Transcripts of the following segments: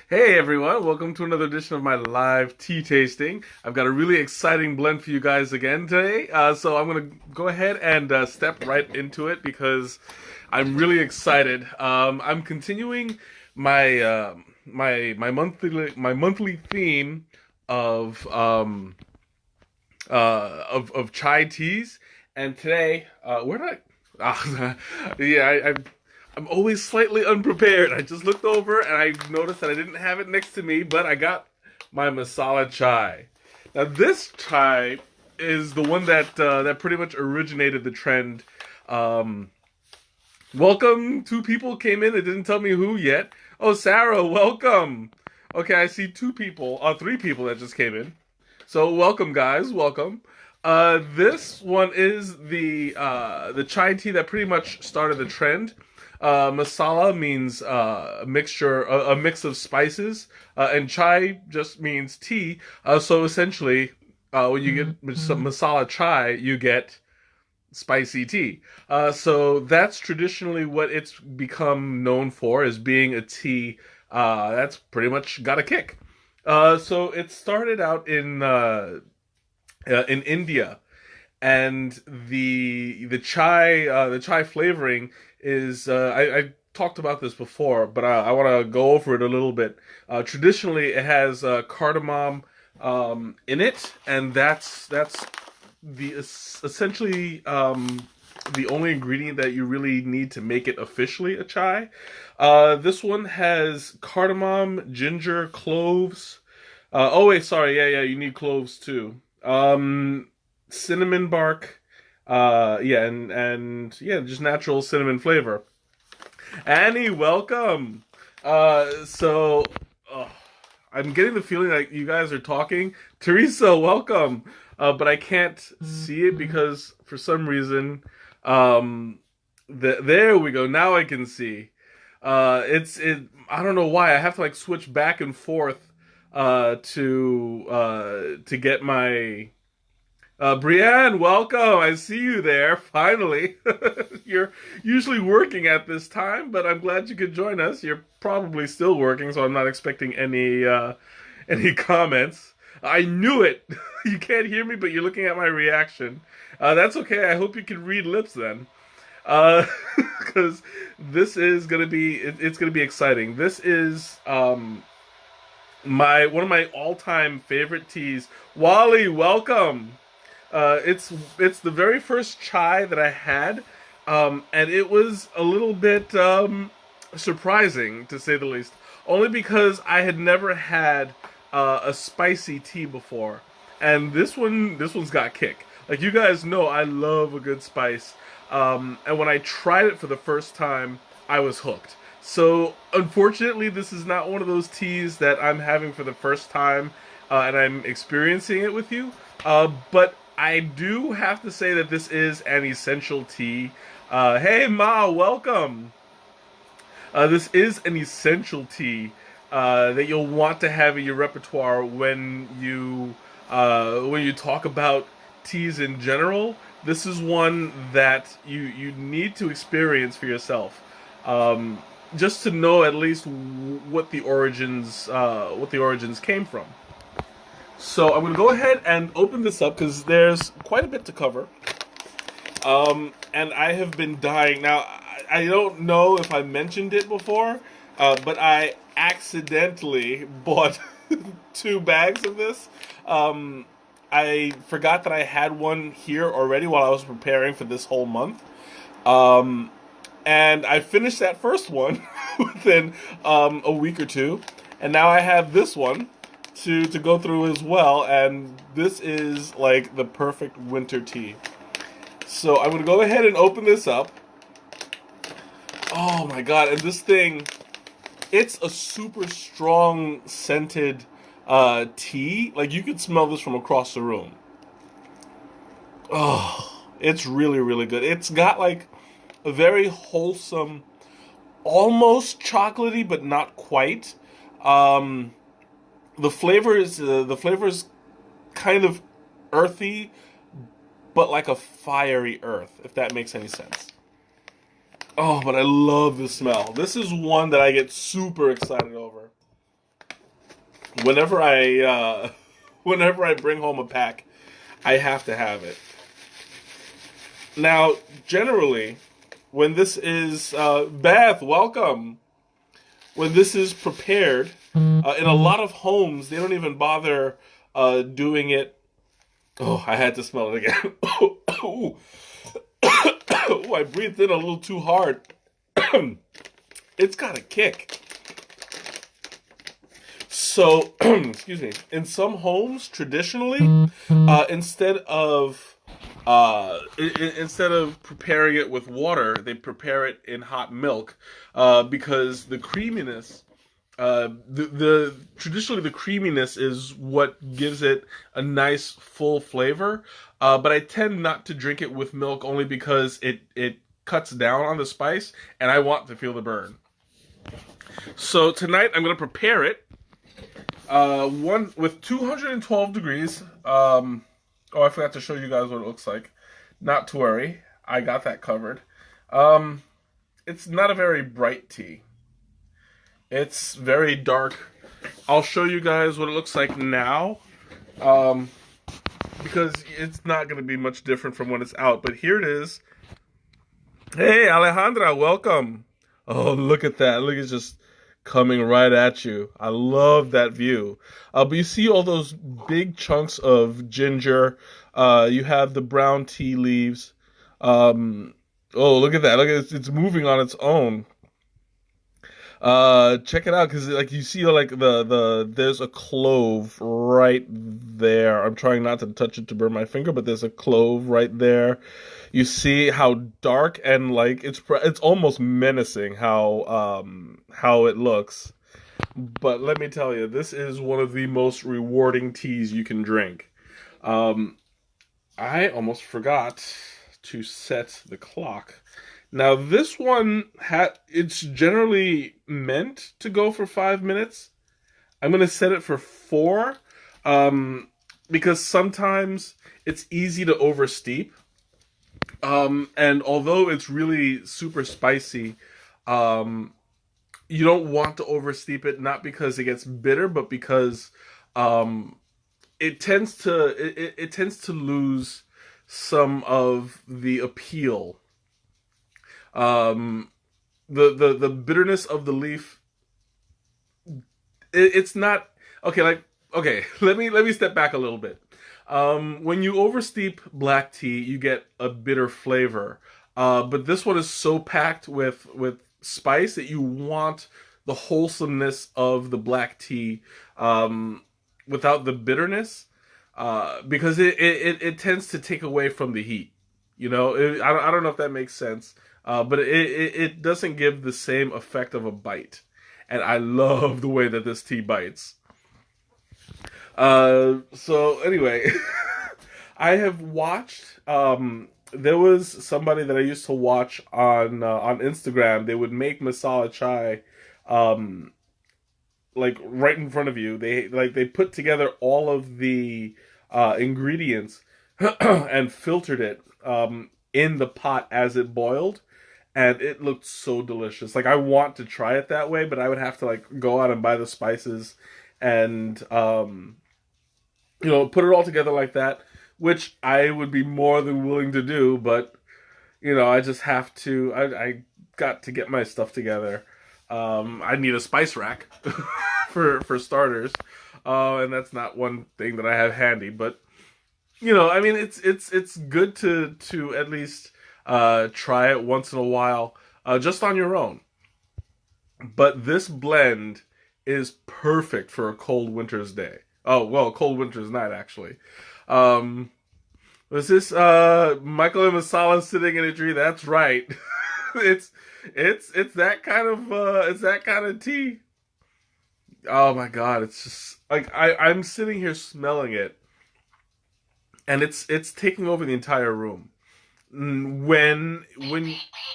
Hey everyone, welcome to another edition of my live tea tasting. I've got a really exciting blend for you guys again today, so I'm going to go ahead and step right into it because I'm really excited. I'm continuing my monthly theme of of chai teas, and today where did I? Yeah, I'm always slightly unprepared. I just looked over and I noticed that I didn't have it next to me, but I got my masala chai. Now this chai is the one that pretty much originated the trend. Um, Welcome. Two people came in. It didn't tell me who yet. Oh, Sarah, welcome. Okay, I see three people that just came in. So welcome, guys. Welcome. This one is the chai tea that pretty much started the trend. Masala means a mix of spices, and chai just means tea. So essentially, when you get some masala chai, you get spicy tea. So that's traditionally what it's become known for, as being a tea that's pretty much got a kick. So it started out in India, and the chai flavoring is I talked about this before, but I want to go over it a little bit. Traditionally, it has cardamom in it, and that's the essentially the only ingredient that you really need to make it officially a chai. This one has cardamom, ginger, cloves. Oh wait, sorry, yeah, you need cloves too. Cinnamon bark. Yeah, and yeah, just natural cinnamon flavor. Annie, welcome. So I'm getting the feeling like you guys are talking. Teresa, welcome. But I can't see it because for some reason, there we go. Now I can see. It. I don't know why. I have to like switch back and forth to get my. Brienne, welcome. I see you there. Finally, you're usually working at this time, but I'm glad you could join us. You're probably still working, so I'm not expecting any comments. I knew it. You can't hear me, but you're looking at my reaction. That's okay. I hope you can read lips then, because this is gonna be it's gonna be exciting. This is my one of my all time favorite teas. Wally, welcome. It's the very first chai that I had, and it was a little bit surprising to say the least. Only because I had never had a spicy tea before, and this one's got kick. Like you guys know, I love a good spice, and when I tried it for the first time, I was hooked. So unfortunately, this is not one of those teas that I'm having for the first time, and I'm experiencing it with you. But I do have to say that this is an essential tea. Hey Ma, welcome. This is an essential tea that you'll want to have in your repertoire when you talk about teas in general. This is one that you need to experience for yourself, just to know at least what the origins came from. So I'm going to go ahead and open this up because there's quite a bit to cover. And I have been dying. Now, I don't know if I mentioned it before, but I accidentally bought two bags of this. I forgot that I had one here already while I was preparing for this whole month. And I finished that first one within a week or two. And now I have this one to go through as well, and this is like the perfect winter tea. So I'm gonna go ahead and open this up. Oh my god, and this thing, it's a super strong scented tea. Like you could smell this from across the room. Oh, it's really, really good. It's got like a very wholesome, almost chocolatey, but not quite. The flavor is kind of earthy, but like a fiery earth, if that makes any sense. Oh, but I love the smell. This is one that I get super excited over. Whenever whenever I bring home a pack, I have to have it. Now, generally, when this is Beth, welcome. When this is prepared, in a lot of homes, they don't even bother doing it. Oh, I had to smell it again. Oh, I breathed in a little too hard. It's got a kick. So, excuse me. In some homes, traditionally, instead of preparing it with water, they prepare it in hot milk because the creaminess. Traditionally the creaminess is what gives it a nice full flavor. But I tend not to drink it with milk only because it cuts down on the spice, and I want to feel the burn. So tonight I'm going to prepare it. One with 212 degrees. Oh, I forgot to show you guys what it looks like. Not to worry, I got that covered. It's not a very bright tea. It's very dark. I'll show you guys what it looks like now, because it's not going to be much different from when it's out. But here it is. Hey, Alejandra, welcome. Oh, look at that. Look, it's just coming right at you. I love that view. But you see all those big chunks of ginger. You have the brown tea leaves. Oh, look at that. Look at it. It's moving on its own. Check it out, because like you see like there's a clove right there. I'm trying not to touch it to burn my finger, but there's a clove right there. You see how dark and like it's almost menacing how it looks. But let me tell you, this is one of the most rewarding teas you can drink. I almost forgot to set the clock. Now this one it's generally meant to go for 5 minutes. I'm gonna set it for 4, because sometimes it's easy to oversteep. And although it's really super spicy, you don't want to oversteep it, not because it gets bitter, but because it tends to lose some of the appeal. The bitterness of the leaf, it's not okay. Like, okay, let me step back a little bit. When you oversteep black tea, you get a bitter flavor. But this one is so packed with spice that you want the wholesomeness of the black tea, without the bitterness, because it tends to take away from the heat. You know, I don't know if that makes sense. But it doesn't give the same effect of a bite. And I love the way that this tea bites. So anyway, I have watched, there was somebody that I used to watch on Instagram. They would make masala chai, like right in front of you. They put together all of the ingredients and filtered it in the pot as it boiled. And it looked so delicious. Like, I want to try it that way, but I would have to, like, go out and buy the spices and, you know, put it all together like that, which I would be more than willing to do, but, you know, I just have to, I got to get my stuff together. I need a spice rack for starters, and that's not one thing that I have handy, but, you know, I mean, it's good to at least try it once in a while, just on your own. But this blend is perfect for a cold winter's day. Oh, well, cold winter's night, actually. Was this Michael and Masala sitting in a tree? That's right. it's that kind of tea. Oh my god, it's just like I'm sitting here smelling it, and it's taking over the entire room. When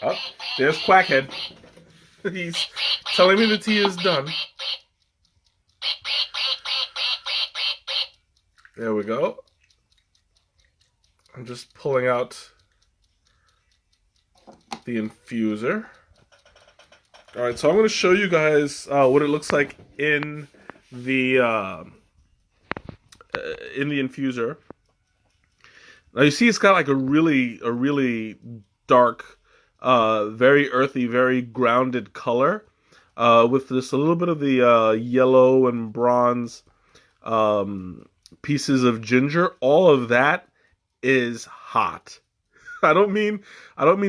oh, there's Quackhead. He's telling me the tea is done. There we go. I'm just pulling out the infuser. Alright, so I'm going to show you guys what it looks like in the in the infuser. Now you see, it's got like a really dark, very earthy, very grounded color, with just a little bit of the yellow and bronze pieces of ginger. All of that is hot. I don't mean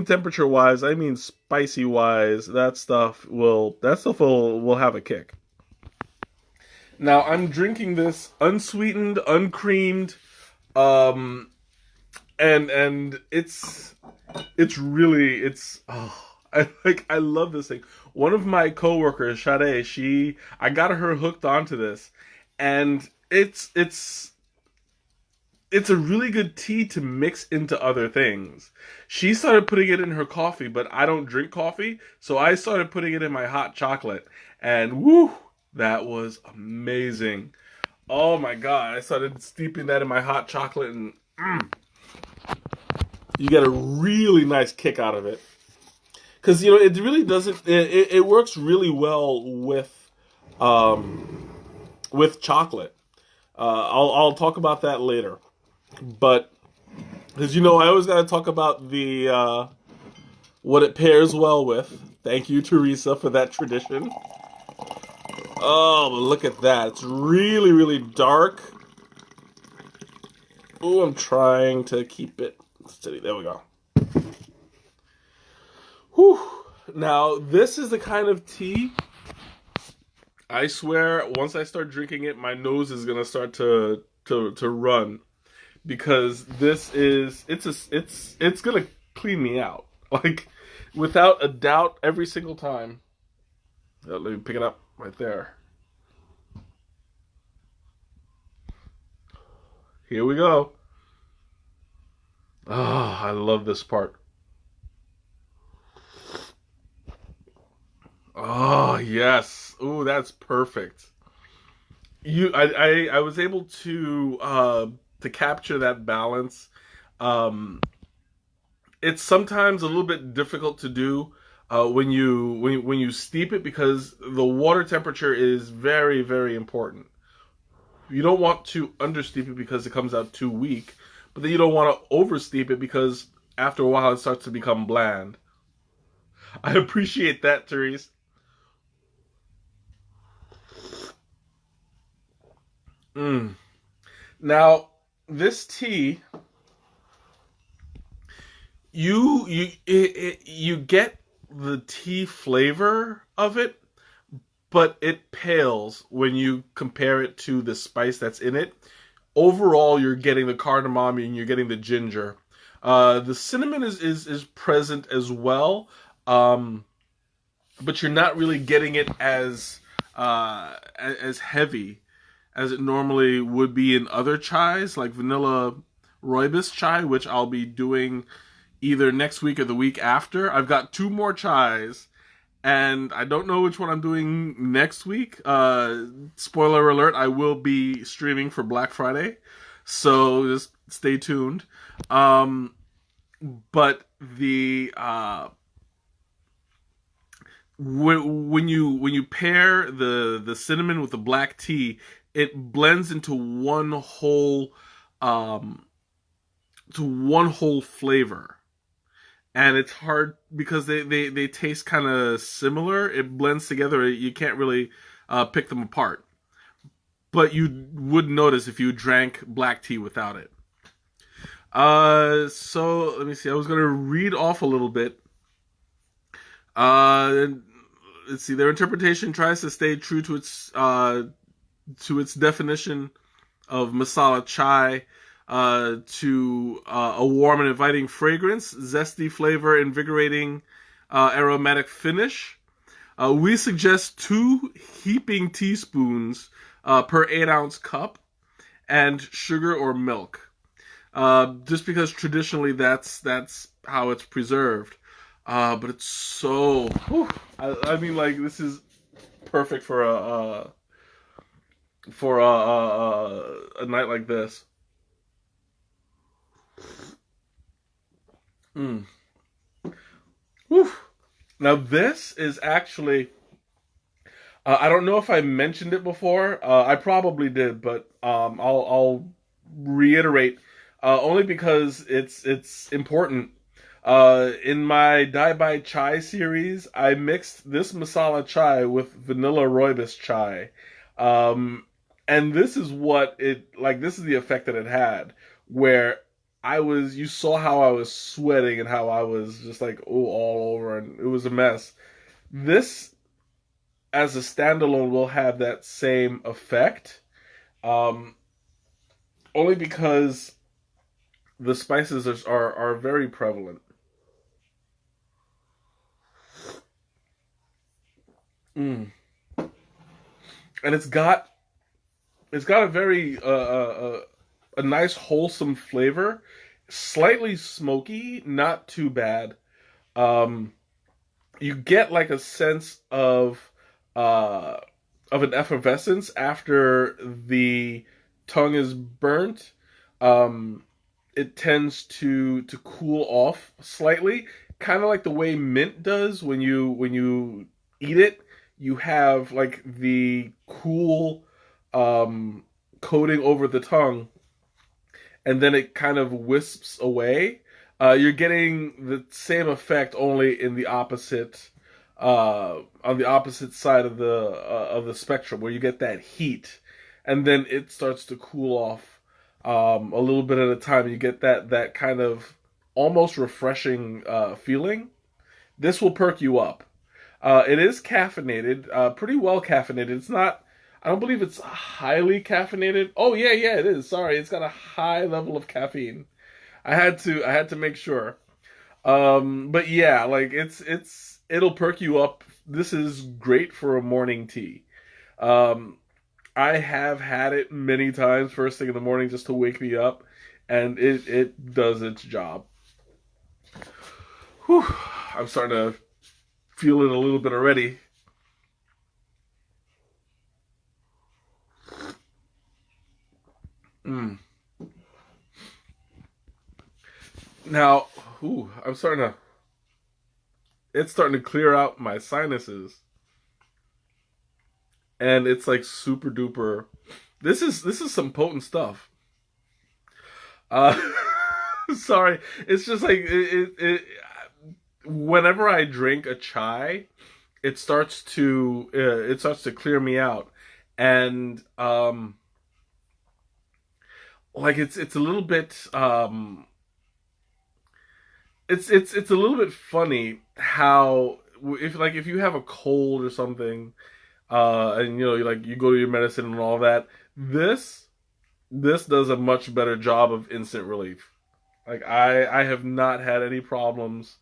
temperature wise. I mean spicy wise. That stuff will have a kick. Now I'm drinking this unsweetened, uncreamed, um, and it's really I love this thing. One of my coworkers, Sade, I got her hooked onto this, and it's a really good tea to mix into other things. She started putting it in her coffee, but I don't drink coffee, so I started putting it in my hot chocolate, and woo, that was amazing. Oh my god, I started steeping that in my hot chocolate, and you get a really nice kick out of it. Because, it really doesn't, it works really well with chocolate. I'll talk about that later. But, because I always got to talk about the what it pairs well with. Thank you, Teresa, for that tradition. Oh, but look at that. It's really, really dark. Ooh, I'm trying to keep it steady. There we go. Whew. Now, this is the kind of tea, I swear, once I start drinking it, my nose is going to start to run. Because it's gonna clean me out, like, without a doubt, every single time. Let me pick it up right there. Here we go. Oh, I love this part. Oh yes. Ooh, that's perfect. I was able to capture that balance. Um, it's sometimes a little bit difficult to do when you steep it, because the water temperature is very, very important. You don't want to understeep it because it comes out too weak, but then you don't want to oversteep it because after a while it starts to become bland. I appreciate that, Therese. Mm. Now, this tea, you get the tea flavor of it, but it pales when you compare it to the spice that's in it. Overall, you're getting the cardamom and you're getting the ginger. The cinnamon is present as well, um, but you're not really getting it as heavy as it normally would be in other chais, like vanilla rooibos chai, which I'll be doing either next week or the week after. I've got two more chais, and I don't know which one I'm doing next week. Spoiler alert, I will be streaming for Black Friday, so just stay tuned. But when you pair the cinnamon with the black tea, it blends into um, one whole flavor. And it's hard because they taste kind of similar. It blends together. You can't really pick them apart. But you would notice if you drank black tea without it. So let me see. I was gonna read off a little bit. Uh, let's see. Their interpretation tries to stay true to its definition of masala chai, to a warm and inviting fragrance, zesty flavor, invigorating aromatic finish. We suggest 2 heaping teaspoons per 8-ounce cup, and sugar or milk. Just because traditionally that's how it's preserved. But it's so. Whew, I mean, like, this is perfect for a night like this. Mm. Whew. Now this is actually I don't know if I mentioned it before. I probably did, but I'll reiterate only because it's important. In my Dai Bai Chai series, I mixed this masala chai with vanilla rooibos chai, um, and this is what it like. This is the effect that it had, where you saw how I was sweating and how I was just like all over, and it was a mess. This as a standalone will have that same effect, um, only because the spices are very prevalent. Mm. And it's got a very a nice wholesome flavor, slightly smoky, not too bad. Um, you get like a sense uh of an effervescence after the tongue is burnt. Um, it tends to cool off slightly, kind of like the way mint does when you eat it. You have like the cool um, coating over the tongue, and then it kind of wisps away. You're getting the same effect, only in the opposite on the opposite side of the spectrum, where you get that heat, and then it starts to cool off a little bit at a time. You get that kind of almost refreshing feeling. This will perk you up. It is caffeinated, pretty well caffeinated. It's not. I don't believe it's highly caffeinated. Oh yeah, yeah, it is. Sorry, it's got a high level of caffeine. I had to make sure. But yeah, like it'll perk you up. This is great for a morning tea. Um, I have had it many times first thing in the morning just to wake me up, and it does its job. Whew, I'm starting to feel it a little bit already. Mm. Now, I'm starting to. It's starting to clear out my sinuses, and it's like super duper. This is some potent stuff. Uh, sorry, it's just like whenever I drink a chai, it starts to clear me out, and like it's a little bit it's a little bit funny how if you have a cold or something, and you go to your medicine and all that, this this does a much better job of instant relief. Like I have not had any problems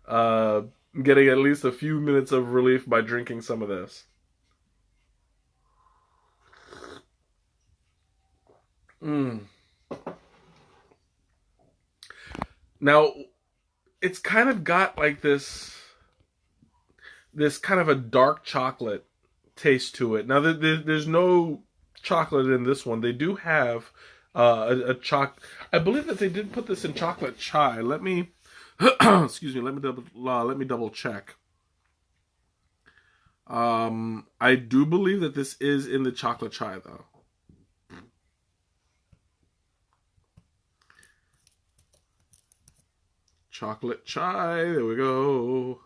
uh getting at least a few minutes of relief by drinking some of this. Mm. Now it's kind of got like this kind of a dark chocolate taste to it. Now there's no chocolate in this one. They do have a choc. I believe that they did put this in chocolate chai. Let me excuse me. Let me double check. I do believe that this is in the chocolate chai though. Chocolate chai. There we go.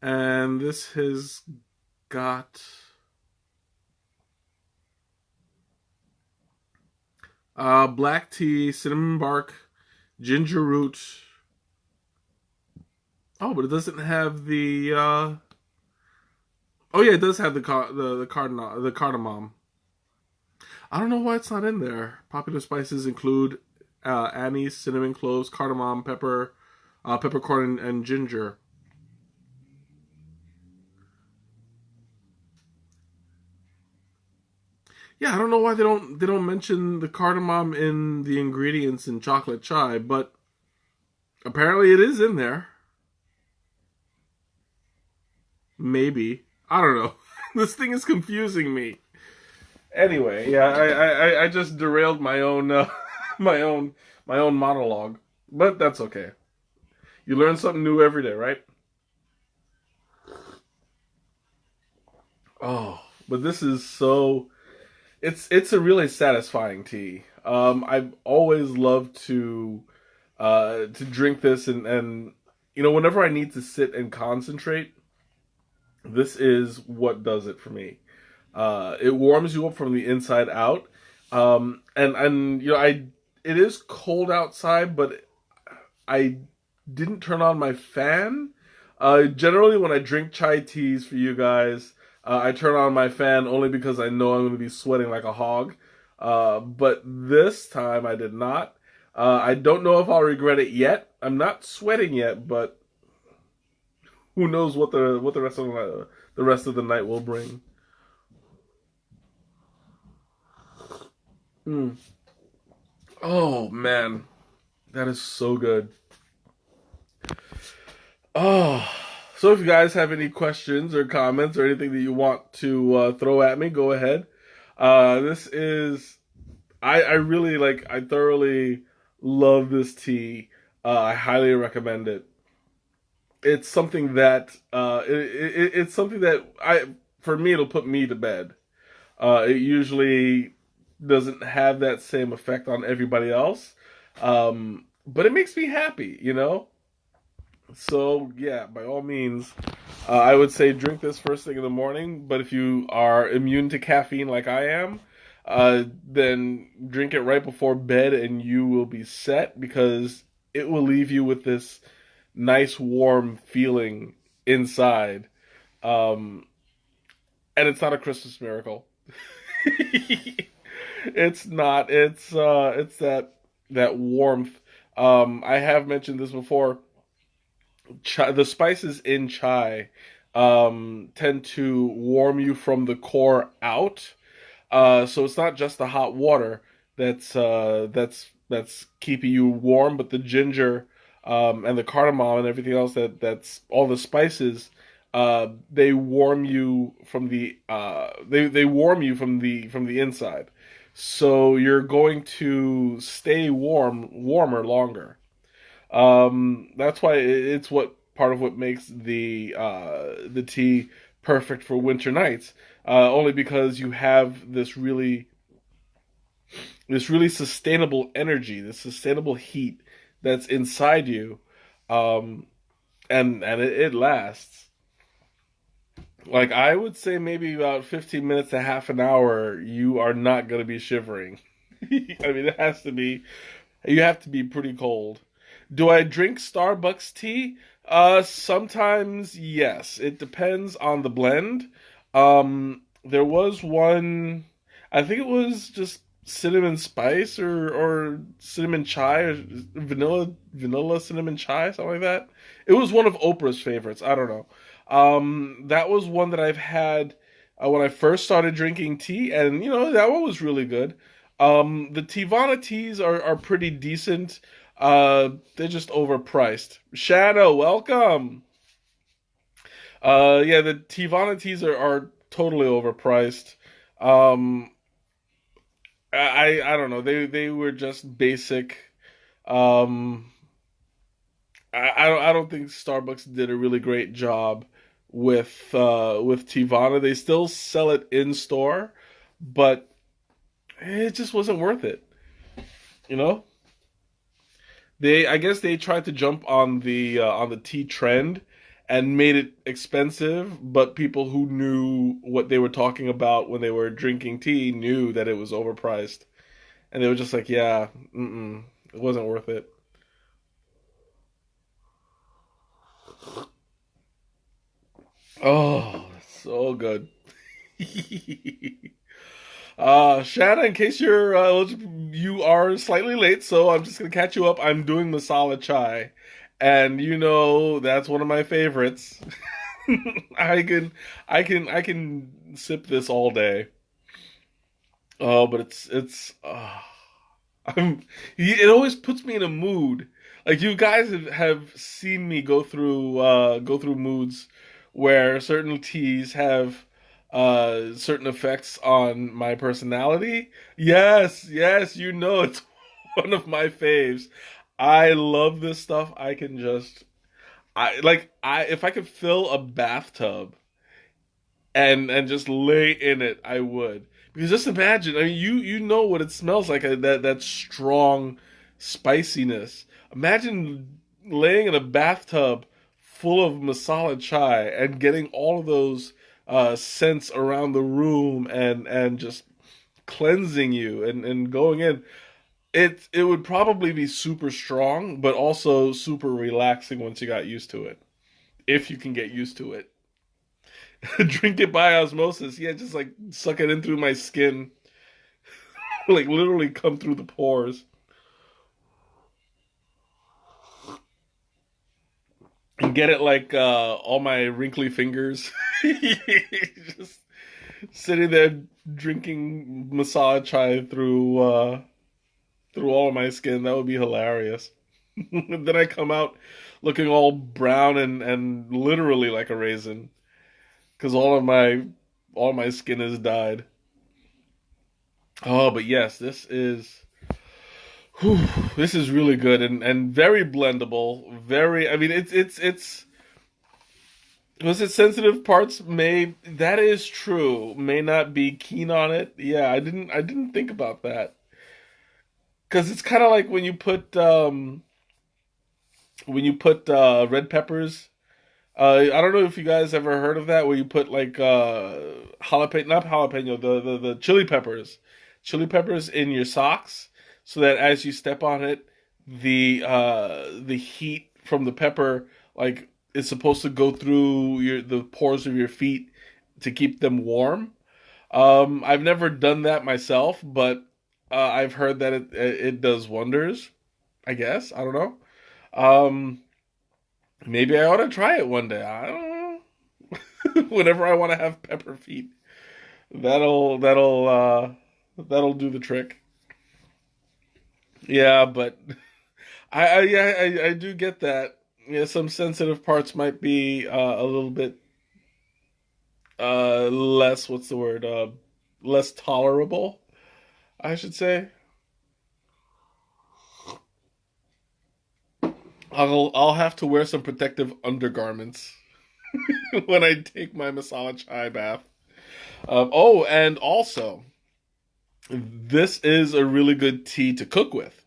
And this has got black tea, cinnamon bark, ginger root. Oh, but it doesn't have the. Oh yeah, it does have the cardamom. I don't know why it's not in there. Popular spices include anise, cinnamon, cloves, cardamom, pepper, peppercorn, and ginger. Yeah, I don't know why they don't mention the cardamom in the ingredients in chocolate chai, but apparently it is in there. Maybe, I don't know. This thing is confusing me. Anyway, yeah, I just derailed my own my own my own monologue, but that's okay. You learn something new every day, right? Oh, but this is so it's a really satisfying tea. I've always loved to drink this and whenever I need to sit and concentrate, this is what does it for me. It warms you up from the inside out. And I it is cold outside, but I didn't turn on my fan. Generally, when I drink chai teas for you guys, I turn on my fan only because I know I'm going to be sweating like a hog. But this time I did not. I don't know if I'll regret it yet. I'm not sweating yet, but who knows what the rest of the night will bring. Mm. Oh man, that is so good. Oh, so if you guys have any questions or comments or anything that you want to throw at me, go ahead. This is I really I thoroughly love this tea. I highly recommend it. It's something that it's something that I for me it'll put me to bed. It usually doesn't have that same effect on everybody else, but it makes me happy. So yeah, by all means, I would say drink this first thing in the morning. But if you are immune to caffeine like I am, then drink it right before bed, and you will be set because it will leave you with this nice warm feeling inside. Um, and it's not a Christmas miracle. It's not. It's that warmth. I have mentioned this before. The spices in chai tend to warm you from the core out. So it's not just the hot water that's keeping you warm, but the ginger and the cardamom and everything else that's all the spices. They warm you from they warm you from the inside. So you're going to stay warmer longer. That's why it's what part of what makes the tea perfect for winter nights. Only because you have this really sustainable energy, this sustainable heat that's inside you, um, and it lasts. Like I would say, maybe about 15 minutes to half an hour. You are not going to be shivering. I mean, it has to be. You have to be pretty cold. Do I drink Starbucks tea? Sometimes yes. It depends on the blend. There was one, I think it was just cinnamon spice or cinnamon chai or vanilla cinnamon chai, something like that. It was one of Oprah's favorites. I don't know. That was one that I've had when I first started drinking tea, and that one was really good. The Tivana teas are pretty decent. They're just overpriced. Shadow, welcome. Yeah, the Tivana teas are totally overpriced. Um, I don't know. They were just basic. Um, I don't think Starbucks did a really great job with Tivana. They still sell it in store, but it just wasn't worth it. You know? I guess they tried to jump on the tea trend and made it expensive, but people who knew what they were talking about when they were drinking tea knew that it was overpriced, and they were just like, "Yeah, it wasn't worth it." Oh, so good. Shanna, in case you are slightly late, so I'm just gonna catch you up. I'm doing masala chai, and that's one of my favorites. I can sip this all day. Oh, but I'm it always puts me in a mood. Like you guys have seen me go through moods where certain teas have certain effects on my personality. Yes, yes, it's one of my faves. I love this stuff. I can just I if I could fill a bathtub and just lay in it, I would. Because just imagine, I mean, you know what it smells like, that strong spiciness. Imagine laying in a bathtub full of masala chai and getting all of those scents around the room and just cleansing you and going in. It would probably be super strong, but also super relaxing once you got used to it. If you can get used to it. Drink it by osmosis. Yeah, just like suck it in through my skin. Like literally come through the pores. And get it like all my wrinkly fingers. Just sitting there drinking masala chai through all of my skin. That would be hilarious. Then I come out looking all brown and literally like a raisin because all my skin has died. Oh, but yes, whew, this is really good and very blendable. Very, I mean, it's was it sensitive parts may that is true may not be keen on it. Yeah, I didn't think about that because it's kind of like when you put red peppers. I don't know if you guys ever heard of that, where you put like jalapeno, not jalapeno, the chili peppers in your socks, so that as you step on it, the heat from the pepper like is supposed to go through the pores of your feet to keep them warm. I've never done that myself, but I've heard that it does wonders. I guess I don't know. Um, Maybe I ought to try it one day. I don't know. Whenever I want to have pepper feet, that'll do the trick. Yeah, but I do get that. Yeah, some sensitive parts might be a little bit less, what's the word? Less tolerable, I should say. I'll have to wear some protective undergarments when I take my masala chai bath. Oh, and also, this is a really good tea to cook with.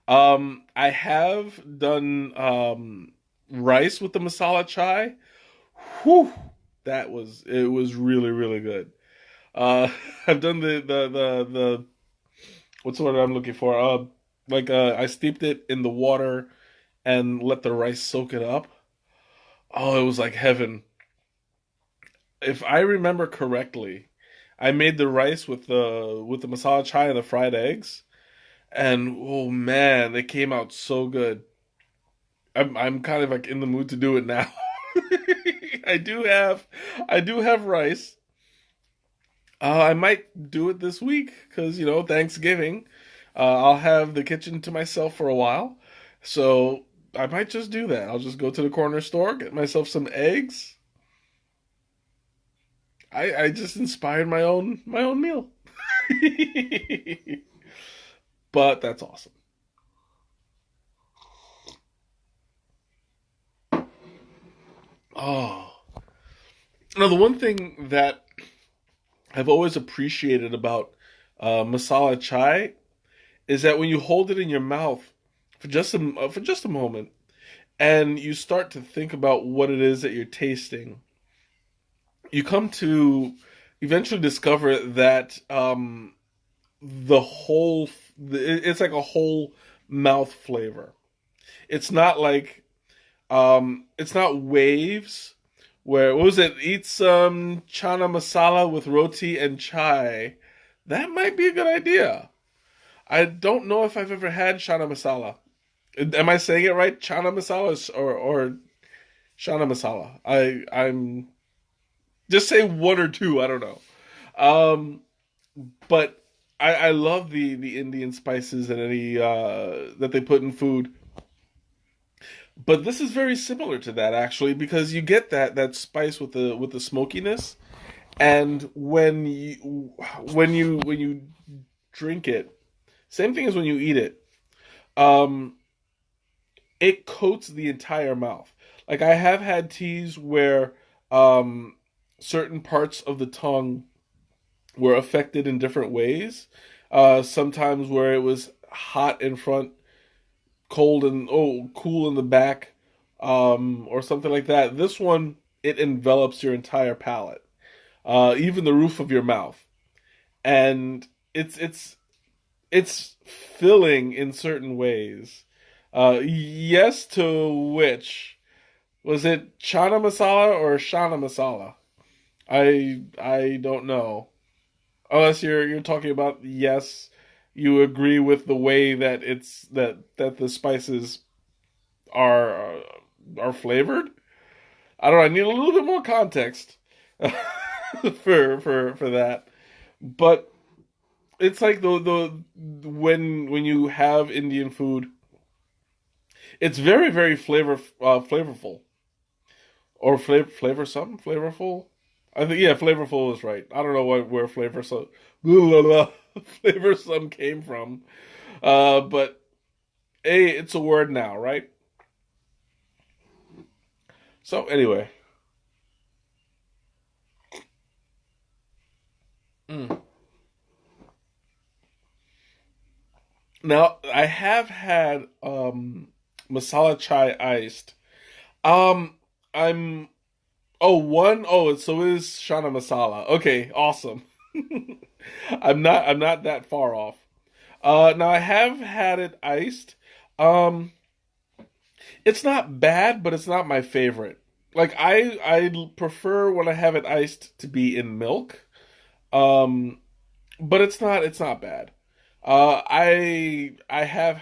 I have done rice with the masala chai. Whew, it was really really good. Uh, I've done the what's the word I'm looking for? Like I steeped it in the water and let the rice soak it up. Oh, it was like heaven. If I remember correctly, I made the rice with the masala chai and the fried eggs, and oh man, they came out so good. I'm kind of like in the mood to do it now. I do have I do have rice. I might do it this week because Thanksgiving. I'll have the kitchen to myself for a while, so I might just do that. I'll just go to the corner store, get myself some eggs. I just inspired my own meal. But that's awesome. Oh, now the one thing that I've always appreciated about masala chai is that when you hold it in your mouth for just a moment, and you start to think about what it is that you're tasting, you come to eventually discover that it's like a whole mouth flavor. It's not like it's not waves where what was it? Eat some chana masala with roti and chai. That might be a good idea. I don't know if I've ever had chana masala. Am I saying it right? Chana masala or chana masala? I'm just say one or two. I don't know. Um, but I love the Indian spices and any that they put in food. But this is very similar to that actually because you get that spice with the smokiness, and when you drink it, same thing as when you eat it. Um, it coats the entire mouth. Like I have had teas where um certain parts of the tongue were affected in different ways. Sometimes where it was hot in front, cold and cool in the back, or something like that. This one, it envelops your entire palate, even the roof of your mouth, and it's filling in certain ways. Yes, to which was it Chana masala or Shana masala? I don't know. Unless you're talking about yes, you agree with the way that that the spices are flavored. I don't know. I need a little bit more context for that. But it's like the when you have Indian food, it's very very flavorful or flavorful. I think yeah, flavorful is right. I don't know where flavor some came from, but hey, it's a word now, right? So anyway, mm. Now I have had masala chai iced. Um, I'm so it is Shana Masala. Okay, awesome. I'm not that far off. Now I have had it iced. Um, it's not bad, but it's not my favorite. Like I prefer when I have it iced to be in milk. Um, but it's not bad. I have